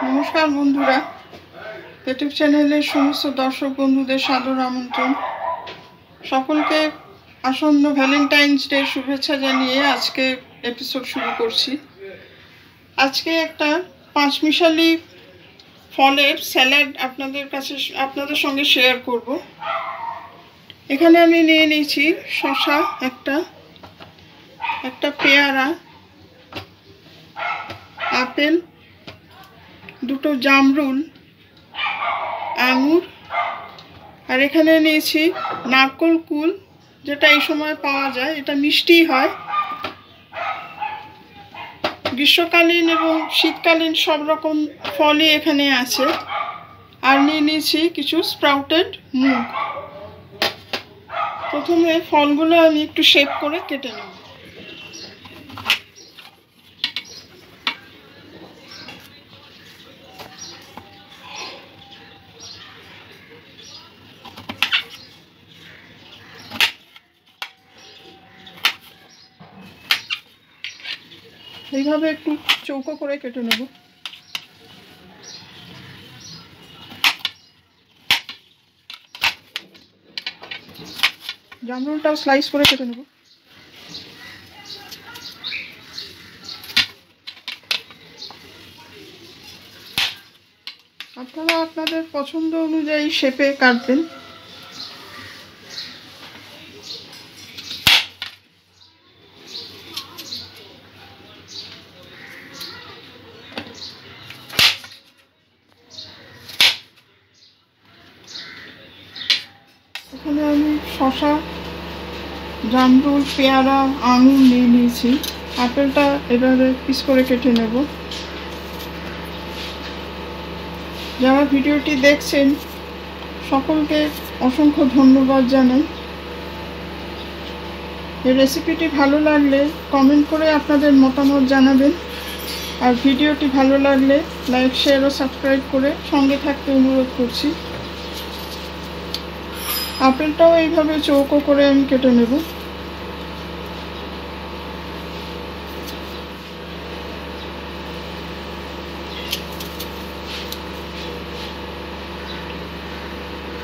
নমস্কার বন্ধুরা, ইউটিউব চ্যানেলের সমস্ত দর্শক বন্ধুদের সাদর আমন্ত্রণ। সকলকে আসন্ন ভ্যালেন্টাইন্স ডে শুভেচ্ছা জানিয়ে আজকে এপিসোড শুরু করছি। আজকে একটা পাঁচমিশালি ফলের স্যালাড আপনাদের সঙ্গে শেয়ার করব। এখানে আমি নিয়ে নিয়েছি শসা একটা পেয়ারা, আপেল, দুটো জামরুল, আঙুর, আর এখানে নিয়েছি নারকোল কুল, যেটা এই সময় পাওয়া যায়। এটা মিষ্টি হয়। গ্রীষ্মকালীন এবং শীতকালীন সব রকম ফলই এখানে আছে। আর নিয়ে নিয়েছি কিছু স্প্রাউটেড মুগ। প্রথমে ফলগুলো আমি একটু শেপ করে কেটে নেব। এইভাবে একটু চৌকো করে কেটে নেব। জামরুলটাও স্লাইস করে কেটে নেব। আপনারা আপনাদের পছন্দ অনুযায়ী শেপে কাটবেন। এখানে আমি শসা, জামরুল, পেয়ারা, আঙুর নিয়ে নিয়েছি। আপেলটা এবারে পিস করে কেটে নেব। যারা ভিডিওটি দেখছেন সকলকে অসংখ্য ধন্যবাদ জানাই। এই রেসিপিটি ভালো লাগলে কমেন্ট করে আপনাদের মতামত জানাবেন। আর ভিডিওটি ভালো লাগলে লাইক, শেয়ার ও সাবস্ক্রাইব করে সঙ্গে থাকতে অনুরোধ করছি। আপেলটাও এইভাবে চৌকো করে আমি কেটে নেব।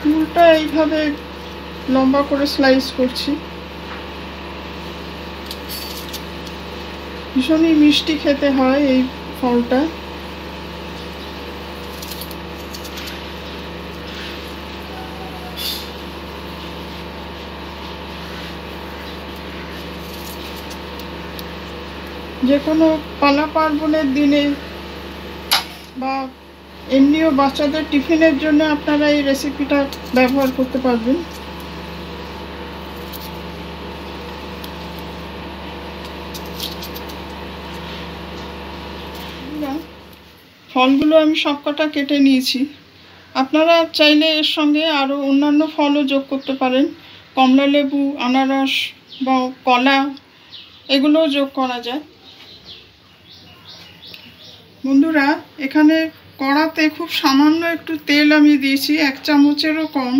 কুলটা এইভাবে লম্বা করে স্লাইস করছি। ভীষণই মিষ্টি খেতে হয় এই ফলটা। যে কোনো পালা পার্বণের দিনে বা এমনিও বাচ্চাদের টিফিনের জন্য আপনারা এই রেসিপিটা ব্যবহার করতে পারবেন। ফলগুলো আমি সবকটা কেটে নিয়েছি। আপনারা চাইলে এর সঙ্গে আরও অন্যান্য ফলও যোগ করতে পারেন। কমলা লেবু, আনারস বা কলা, এগুলোও যোগ করা যায়। বন্ধুরা, এখানে কড়াতে খুব সামান্য একটু তেল আমি দিয়েছি, 1 চামচেরও কম।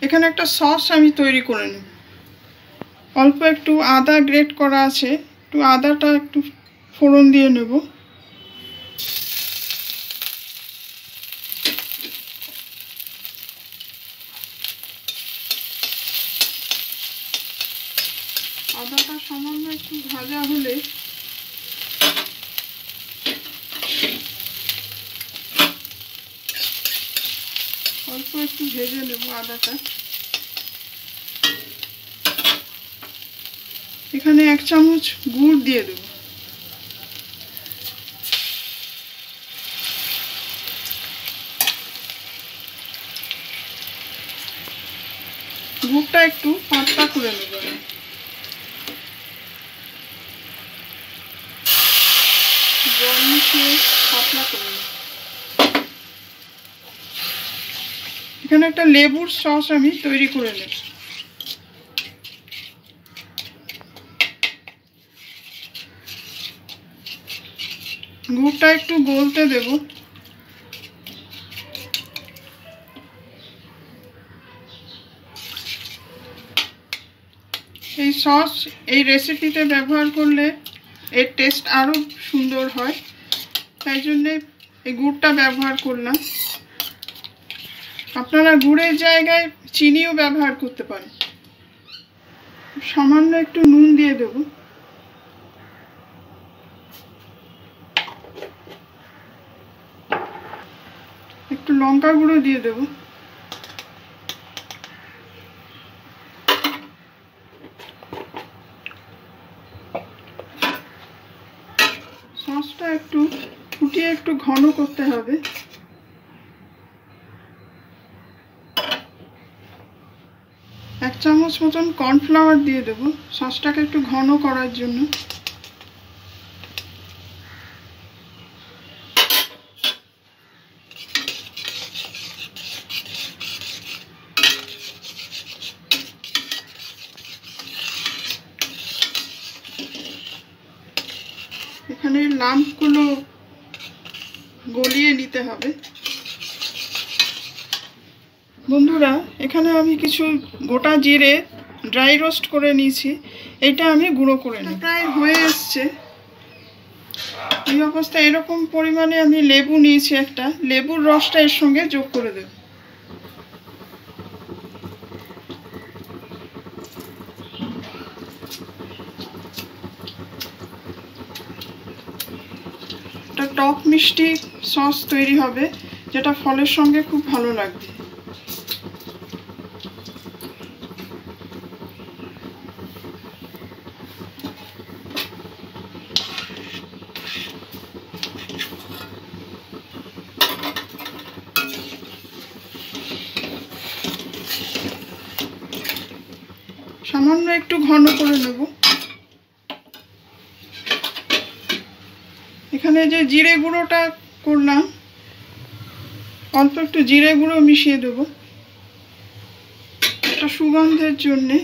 এখানে একটা সস আমি তৈরি করে নেব। অল্প একটু আদা গ্রেট করা আছে, একটু আদাটা একটু ফোড়ন দিয়ে নেব। আদাটা সামান্য একটু ভাজা হলে অল্প একটু ভেজে নেব আদাটা। এখানে 1 চামচ গুড় দিয়ে দেব। গুড়টা একটু পাতলা করে নেব। জল মিশিয়ে পাতলা করে নেব। এখানে একটা লেবুর সস আমি তৈরি করে নেব। গুড়টা একটু গলতে দেব। এই সস এই রেসিপিতে ব্যবহার করলে এর টেস্ট আরও সুন্দর হয়, তাই জন্যে এই গুড়টা ব্যবহার করলাম। আপনারা গুড়ের জায়গায় চিনিও ব্যবহার করতে পারেন। সামান্য একটু নুন দিয়ে দেব, একটু লঙ্কা গুঁড়ো দিয়ে দেব, সসটা একটু ফুটিয়ে একটু ঘন করতে হবে। এক চামচ মতন কর্নফ্লাওয়ার দিয়ে দেব সসটাকে একটু ঘন করার জন্য। এখানে লাম্পগুলো গলিয়ে নিতে হবে। বন্ধুরা, এখানে আমি কিছু গোটা জিরে ড্রাই রোস্ট করে নিয়েছি, এটা আমি গুঁড়ো করে নিই। প্রায় হয়ে এসছে। এই অবস্থায় এরকম পরিমাণে আমি লেবু নিয়েছি, একটা লেবুর রসটা এর সঙ্গে যোগ করে দেব। একটা টক মিষ্টি সস তৈরি হবে, যেটা ফলের সঙ্গে খুব ভালো লাগবে। সামান্য একটু ঘন করে নেব। এখানে যে জিরে গুঁড়োটা করলাম, অল্প একটু জিরে গুঁড়ো মিশিয়ে দেব, একটা সুগন্ধের জন্যে।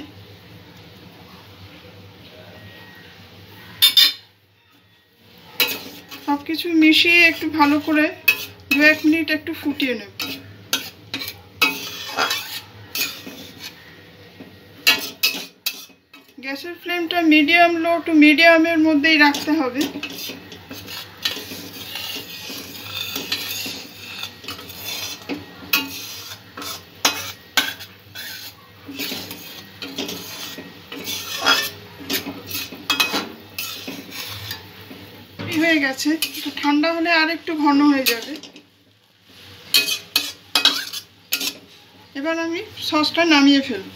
সব কিছু মিশিয়ে একটু ভালো করে 2-1 মিনিট একটু ফুটিয়ে নেব। গ্যাসের ফ্লেমটা মিডিয়াম লো টু মিডিয়ামের মধ্যেই রাখতে হবে। হয়ে গেছে, একটু ঠান্ডা হলে আর একটু ঘন হয়ে যাবে। এবার আমি সসটা নামিয়ে ফেলব।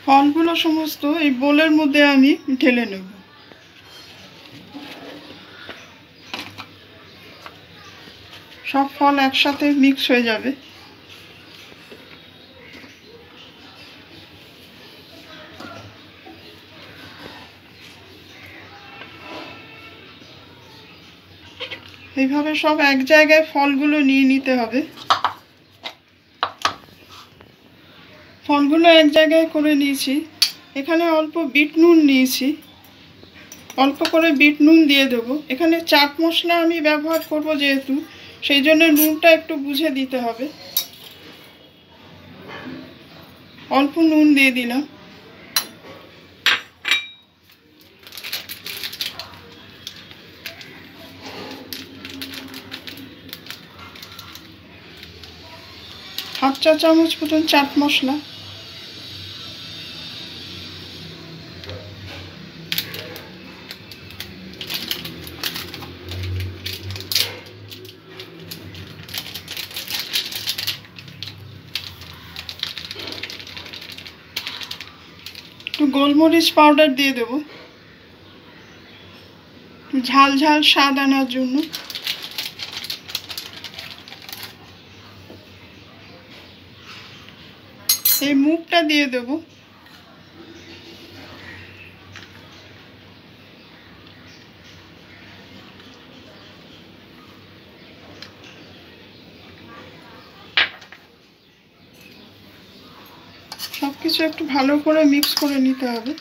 ফলগুলো সমস্ত এই বোলের মধ্যে আমি ঢেলে নেব। সব ফল একসাথে মিক্স হয়ে যাবে। এইভাবে সব এক জায়গায় ফলগুলো নিয়ে নিতে হবে। ফলগুলো এক জায়গায় করে নিয়েছি। এখানে অল্প বিট নুন নিয়েছি, অল্প করে বিট নুন দিয়ে দেবো। এখানে চাট মশলা আমি ব্যবহার করব যেহেতু, সেই জন্য নুনটা একটু বুঝে দিতে হবে। অল্প নুন দিয়ে দিলাম। হাফ চা চামচ মতন চাট মশলা, একটু গোলমরিচ পাউডার দিয়ে দেবো ঝাল ঝাল স্বাদ আনার জন্য। এই মুগটা দিয়ে দেবো। সব কিছু একটু ভালো করে মিক্স করে নিতে হবে।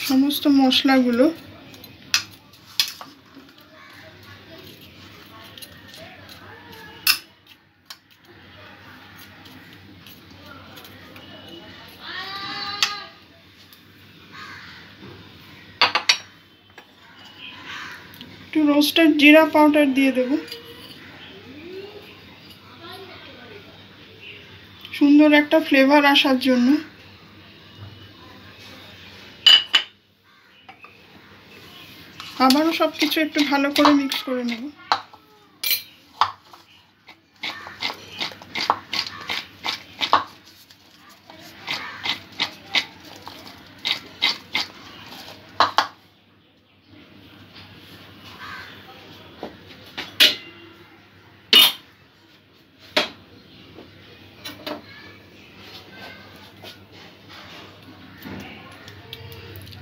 সমস্ত মশলাগুলো একটু রোস্টেড জিরা পাউডার দিয়ে দেব সুন্দর একটা ফ্লেভার আসার জন্য। আবারও সব কিছু একটু ভালো করে মিক্স করে নেব।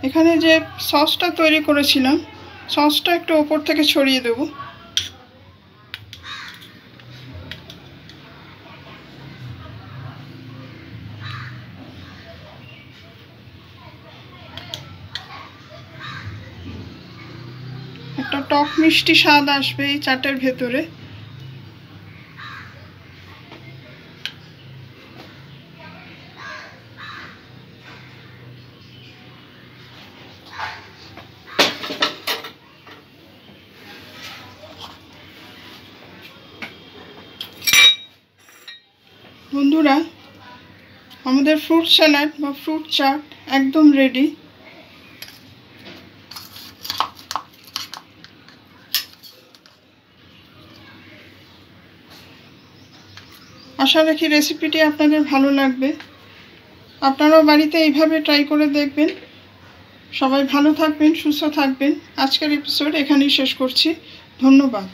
এখানে যে সসটা তৈরি করেছিলাম সসটা একটু ওপর থেকে ছড়িয়ে দেব। একটা টক মিষ্টি স্বাদ আসবে এই চাটের ভেতরে। বন্ধুরা, আমাদের ফ্রুট স্যালাড বা ফ্রুট চাট একদম রেডি। আশা রাখি রেসিপিটি আপনাদের ভালো লাগবে। আপনারাও বাড়িতে এইভাবে ট্রাই করে দেখবেন। সবাই ভালো থাকবেন, সুস্থ থাকবেন। আজকের এপিসোড এখানেই শেষ করছি। ধন্যবাদ।